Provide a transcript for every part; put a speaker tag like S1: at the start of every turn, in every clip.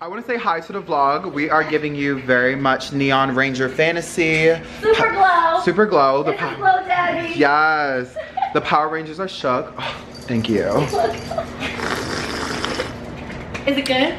S1: I want to say hi to the vlog. We are giving you very much Neon Ranger fantasy.
S2: Super glow.
S1: Super glow.
S2: It's a glow daddy.
S1: Yes. The Power Rangers are shook. Oh, thank you.
S2: Is it good?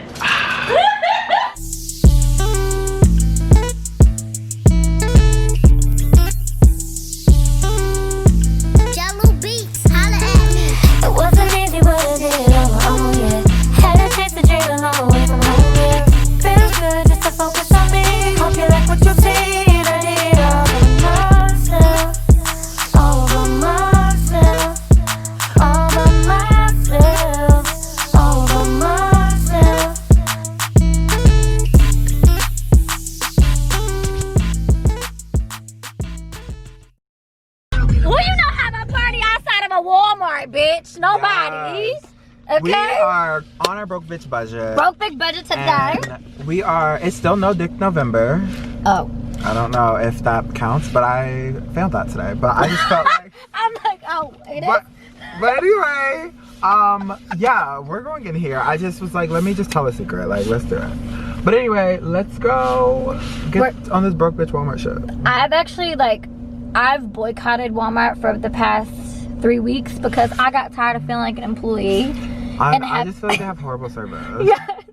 S3: Bitch, nobody.
S1: Yes.
S3: Okay.
S1: We are on our broke bitch budget.
S3: Broke big budget today.
S1: And we are. It's still no dick November.
S3: Oh.
S1: I don't know if that counts, but I failed that today. But I just felt like.
S3: I'm like, oh, it is.
S1: But anyway, yeah, we're going in here. I just was like, let me just tell a secret. Like, let's do it. But anyway, let's go get on this broke bitch Walmart shit.
S3: I've boycotted Walmart for the past 3 weeks because I got tired of feeling like an employee.
S1: I just feel like they have horrible service.
S3: Yes.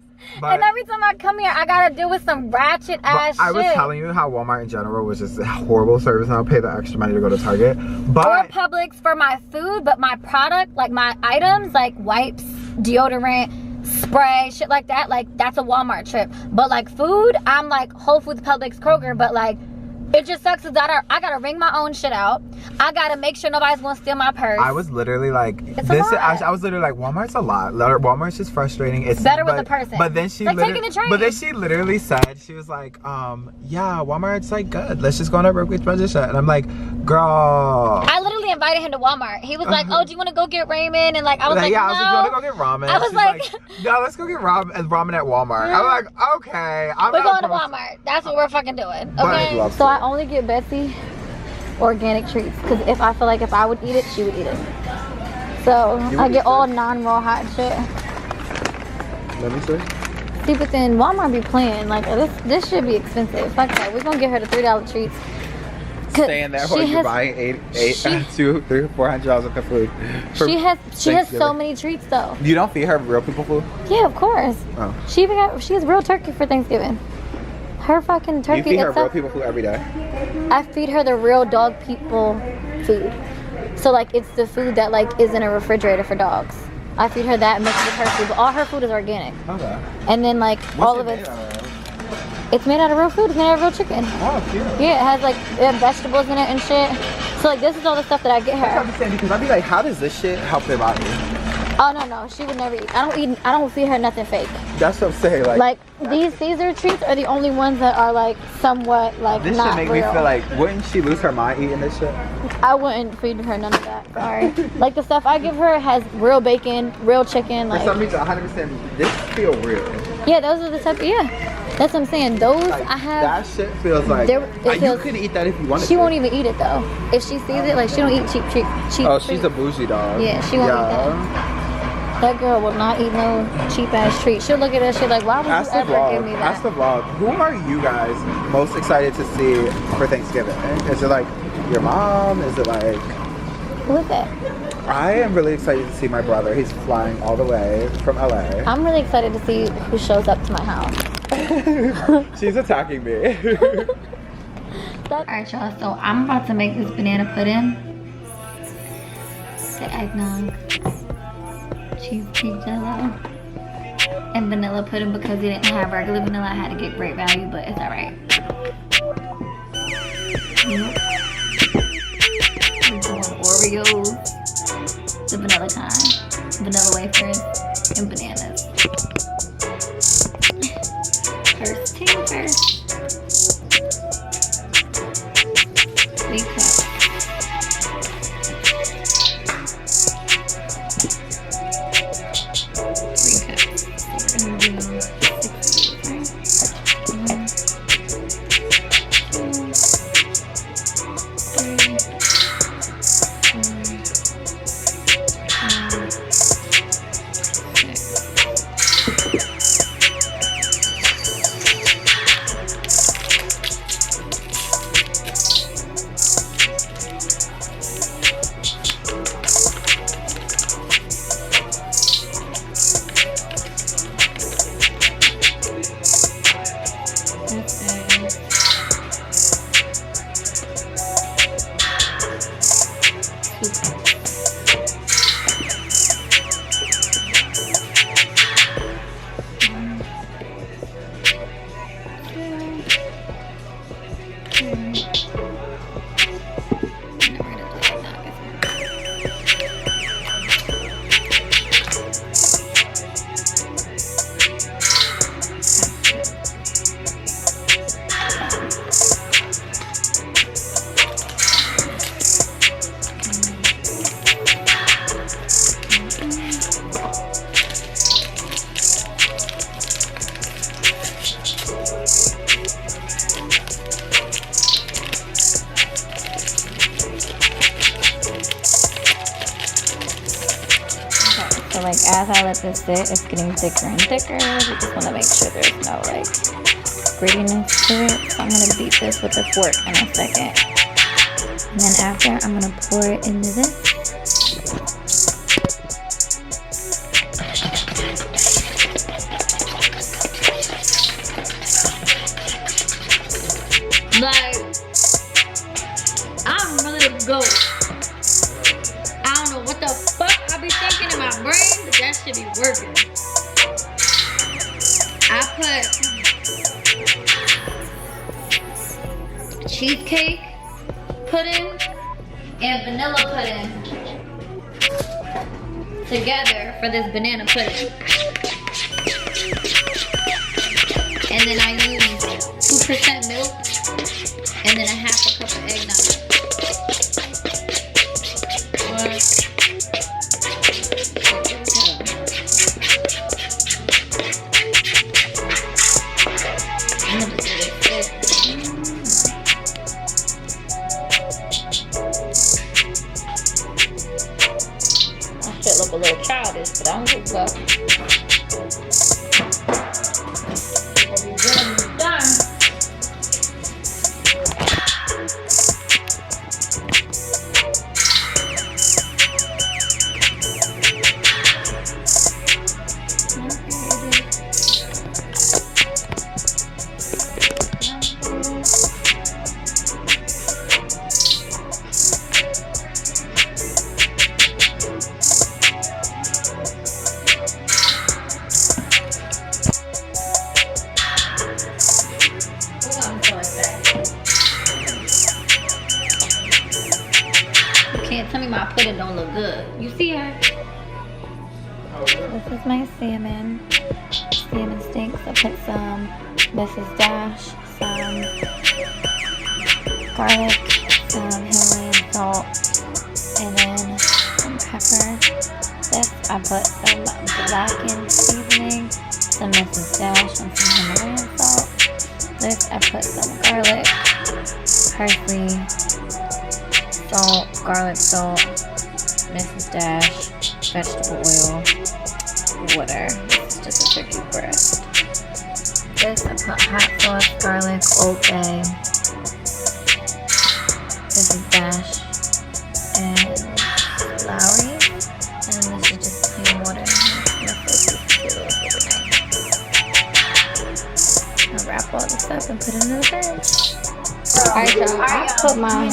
S1: But,
S3: and every time I come here, I gotta deal with some ratchet ass shit.
S1: I was telling you how Walmart in general was just horrible service, and I'll pay the extra money to go to Target. But
S3: or Publix for my food, but my product, like my items, like wipes, deodorant, spray, shit like that, like that's a Walmart trip. But like food, I'm like Whole Foods, Publix, Kroger, but like it just sucks because I gotta ring my own shit out. I gotta make sure nobody's gonna steal my purse.
S1: I was literally like, I was literally like, Walmart's a lot. Walmart's just frustrating. It's
S3: better with the person.
S1: But then she
S3: like taking the train.
S1: But then she literally said, she was like, yeah, Walmart's like good. Let's just go on our broke bitch budget shit. And I'm like, girl.
S3: I literally invited him to Walmart. He was like, oh, do you want to go get ramen? And like, I was like,
S1: yeah,
S3: no.
S1: I was like, you want to go get ramen?
S3: I was like,
S1: no, let's go get ramen at Walmart. I'm like, okay.
S3: We're going to Walmart. That's what we're fucking doing. Okay. So I only get Betsy organic treats because if I feel like if I would eat it, she would eat it. So I get all non-raw hot shit.
S1: Let me see.
S3: See, but then Walmart be playing like this should be expensive. Fuck that. We're gonna get her the $3 treats.
S1: Staying there while you're buying $400 worth of food.
S3: She has so many treats though.
S1: You don't feed her real people food?
S3: Yeah, of course.
S1: Oh.
S3: She has real turkey for Thanksgiving. Her fucking turkey.
S1: You feed her real people food every day?
S3: I feed her the real dog people food. So like it's the food that like is in a refrigerator for dogs. I feed her that mixed with her food, but all her food is organic. Okay. And then like all of it. It's made out of real food. It's made out of real chicken.
S1: Oh, cute.
S3: Yeah, it has like vegetables in it and shit. So like this is all the stuff that I get her.
S1: I understand because I'd be like, how does this shit help their body?
S3: Oh no, she would never eat. I don't feed her nothing fake.
S1: That's what I'm saying.
S3: Like these Caesar treats are the only ones that are like somewhat like
S1: this
S3: not
S1: should make
S3: real.
S1: me feel like, wouldn't she lose her mind eating this shit?
S3: I wouldn't feed her none of that. Sorry. Like the stuff I give her has real bacon, real chicken. Like
S1: for some reason, 100%. This feel real.
S3: Yeah, those are the type. Yeah. That's what I'm saying. Those
S1: like,
S3: I have.
S1: That shit feels like you could eat that if you wanted to.
S3: She won't even eat it though. If she sees it, like she don't eat cheap.
S1: Oh, she's a bougie dog.
S3: Yeah, she won't eat that. That girl will not eat no cheap ass treat. She'll look at us. She's like, why would you ever give me that?
S1: Ask the vlog. Who are you guys most excited to see for Thanksgiving? Is it like your mom? Is it like?
S3: Who is that?
S1: I am really excited to see my brother. He's flying all the way from LA.
S3: I'm really excited to see who shows up to my house.
S1: She's attacking me.
S3: Alright y'all, so I'm about to make this banana pudding, the eggnog, cheese jello, and vanilla pudding because they didn't have regular vanilla. I had to get great value, but it's alright. We're doing Oreos, the vanilla kind, vanilla wafers, and bananas. First thing first. 3 cups. 3 cups. So we're gonna do 6 as I let this sit, it's getting thicker and thicker. We just want to make sure there's no like grittiness to it. So I'm gonna beat this with a fork in a second. And then after, I'm gonna pour it into this. Like, I'm ready to go. I don't know what the fuck I be thinking in my brain, but that shit be working. I put cheesecake pudding and vanilla pudding together for this banana pudding. And then I use 2% milk and then a half a cup of eggnog. Look a little childish, but I don't give a fuck. Done. Tell me my pudding don't look good. You see her? This is my salmon. Salmon steaks. I put some Mrs. Dash, some garlic, some Himalayan salt, and then some pepper. This I put some blackened seasoning, some Mrs. Dash, and some Himalayan salt. This I put some garlic, parsley, salt, garlic salt, Mrs. Dash, vegetable oil, water. This is just a turkey breast. This I put hot sauce, garlic, Old Bay, Mrs. Dash, and Lawry. And this is just plain water. I'll wrap all this up and put it in the fridge. Alright, y'all, I put my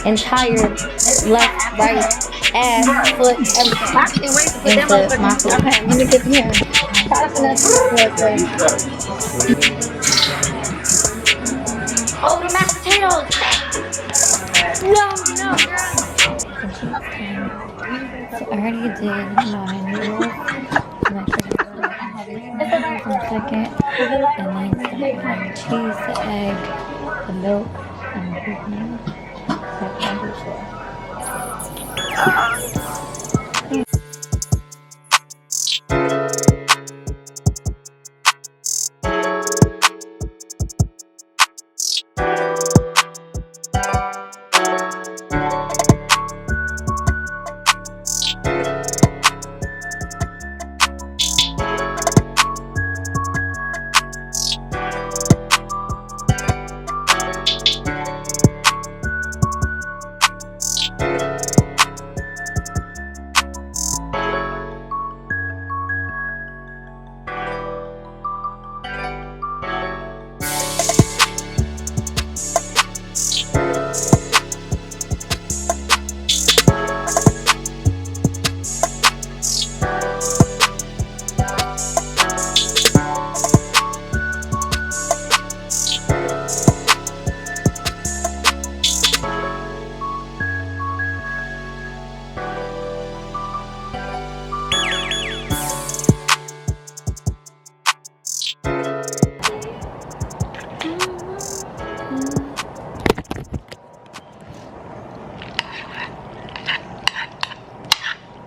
S3: entire left, right, ass, foot, everything. I can't wait to put them on my foot. Okay, let me get here. Oh, the mashed potatoes! No, girl. So I already did my noodles. I'm actually going to have it in a second. And then the cheese, the egg, the milk, and the seasoning.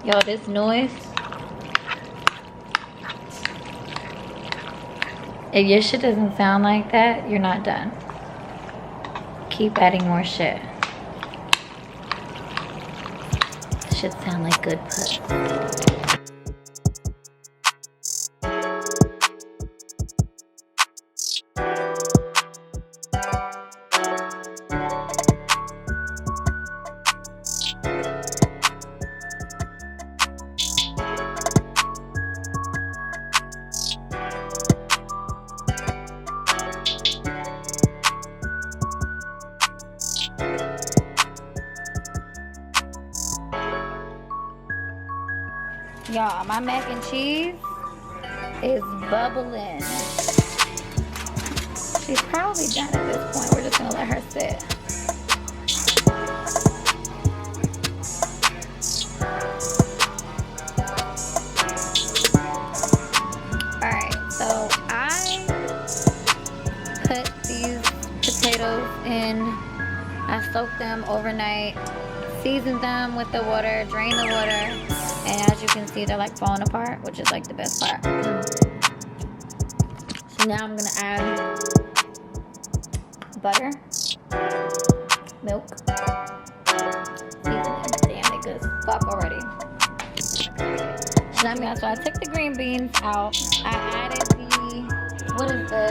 S3: Yo, this noise. If your shit doesn't sound like that, you're not done. Keep adding more shit. Should sound like good puss. y'all. My mac and cheese is bubbling. She's probably done at this point. We're just gonna let her sit. Alright, so I put these potatoes in. I soaked them overnight, seasoned them with the water, drained the water, and as you can see, they're like falling apart, which is like the best part. So now I'm gonna add butter, milk, seasoning. Damn, they good as fuck already. So I took the green beans out. I added what is the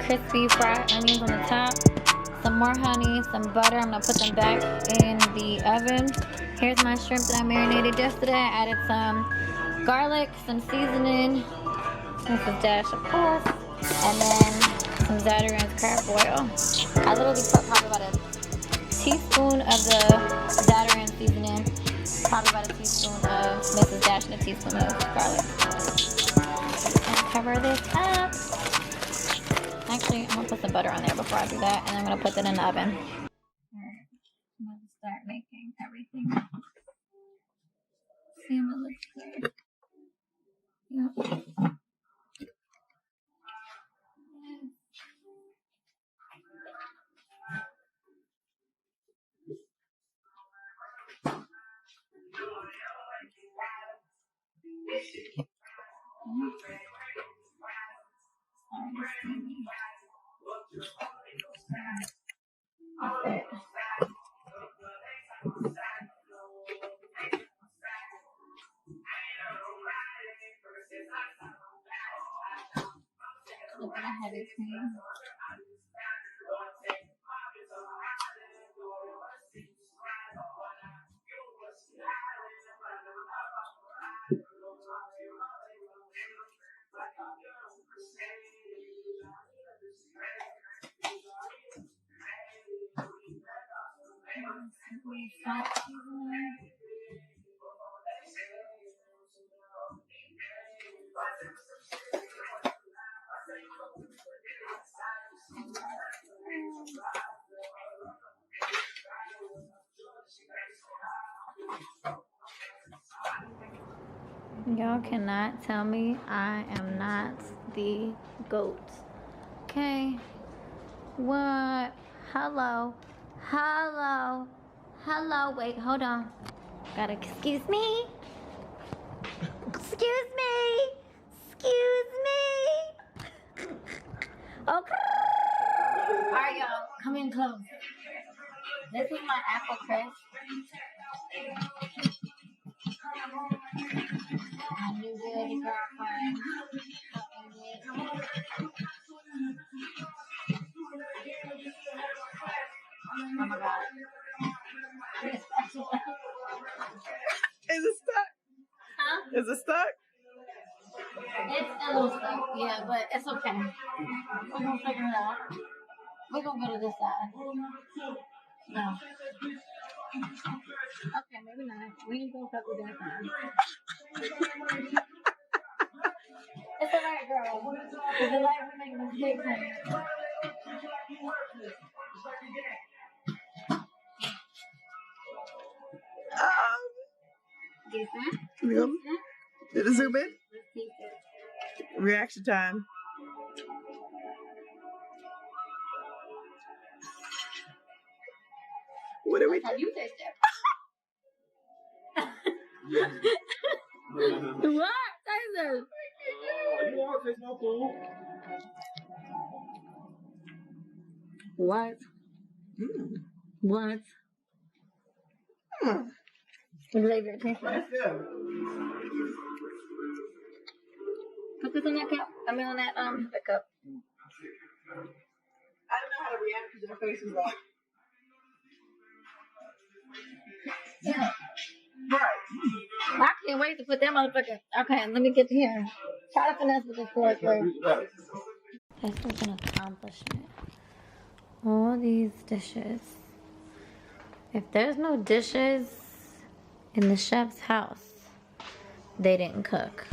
S3: crispy fried onions on the top. Some more honey, some butter. I'm gonna put them back in the oven. Here's my shrimp that I marinated yesterday. I added some garlic, some seasoning. This is dash, of course. And then some Zatarain's crab oil. I literally put probably about a teaspoon of the Zatarain seasoning, probably about a teaspoon of Mrs. Dash, and a teaspoon of garlic. And cover this up. Actually, I'm gonna put some butter on there before I do that, and I'm gonna put that in the oven. Alright, I'm gonna start making everything. Salmon looks good. Yep. Look at the heavy cream. Y'all cannot tell me I am not the GOAT. Okay. What? Hello. Hello. Hello. Wait, hold on. Gotta excuse me. Excuse me. Excuse me. Okay. Alright, y'all. Come in close. This is my apple crisp. My new good girlfriend. Oh my god.
S1: Is it stuck?
S3: Huh?
S1: Is it stuck?
S3: It's a little stuck, yeah, but it's okay. We're gonna figure it out. We're gonna go to this side. No. Okay, maybe not. We ain't gonna fuck with that side. It's alright, girl. It's alright, we're making mistakes here.
S1: Yep. Did it zoom in? Reaction time. What are we doing?
S3: You taste it. What? Taste it.
S1: You want to taste no food?
S3: What? What? Xavier, taste it. Put this in that cup. I mean on that the cup.
S1: I don't know how to react because your face is like.
S3: Yeah.
S1: Right.
S3: I can't wait to put that motherfucker. Okay, let me get to here. Try to finesse with this fork first. This is an accomplishment. All these dishes. If there's no dishes in the chef's house, they didn't cook.